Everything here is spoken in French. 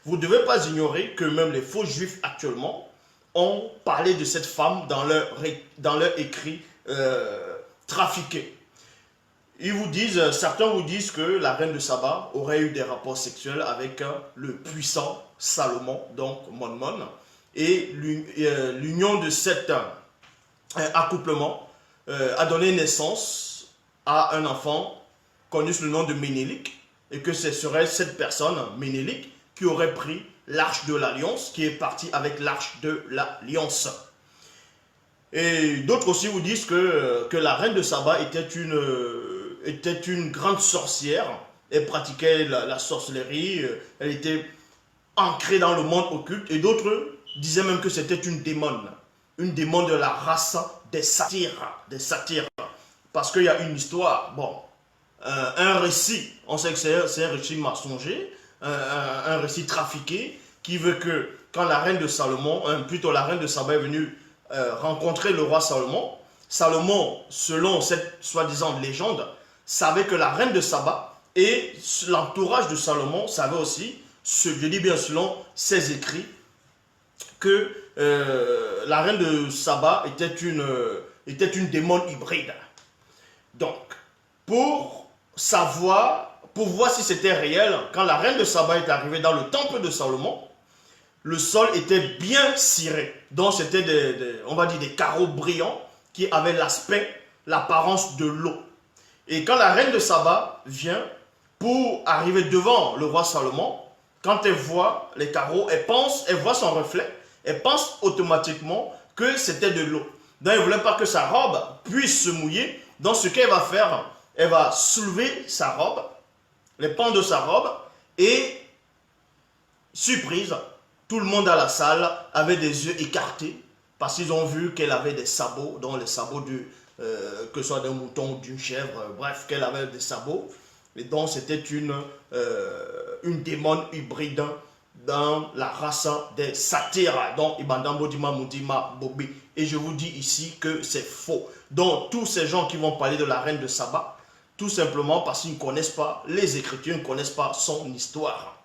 vous ne devez pas ignorer que même les faux juifs actuellement ont parlé de cette femme dans leur écrit trafiqué. Certains vous disent que la reine de Saba aurait eu des rapports sexuels avec le puissant Salomon, donc Mon, et l'union de cet accouplement a donné naissance à un enfant connu sous le nom de Ménélique, et que ce serait cette personne, Ménélique, qui aurait pris l'arche de l'alliance, qui est partie avec l'arche de l'alliance. Et d'autres aussi vous disent que la reine de Saba était une grande sorcière. Elle pratiquait la sorcellerie, elle était ancrée dans le monde occulte. Et d'autres disaient même que c'était une démon de la race des satyres. Parce qu'il y a une histoire, un récit, on sait que c'est un récit mensonger, un récit trafiqué, qui veut que quand la reine de Salomon, plutôt la reine de Saba est venue rencontrer le roi Salomon, Salomon, selon cette soi-disant légende, savait que la reine de Saba et l'entourage de Salomon savait aussi, je dis bien selon ses écrits, que la reine de Saba était une démon hybride. Donc, pour voir si c'était réel, quand la reine de Saba est arrivée dans le temple de Salomon, le sol était bien ciré. Donc c'était on va dire des carreaux brillants qui avaient l'apparence de l'eau. Et quand la reine de Saba vient pour arriver devant le roi Salomon, quand elle voit les carreaux, elle voit son reflet, elle pense automatiquement que c'était de l'eau. Donc elle ne voulait pas que sa robe puisse se mouiller. Donc ce qu'elle va faire, elle va soulever sa robe, les pans de sa robe, et surprise, tout le monde à la salle avait des yeux écartés parce qu'ils ont vu qu'elle avait des sabots, dont les sabots que ce soit d'un mouton ou d'une chèvre, bref, qu'elle avait des sabots. Et donc c'était une démon hybride dans la race des satyres. Donc Ibandambo Dima Mudima Bobi. Et je vous dis ici que c'est faux. Donc tous ces gens qui vont parler de la reine de Saba, tout simplement parce qu'ils ne connaissent pas les Écritures, ils ne connaissent pas son histoire.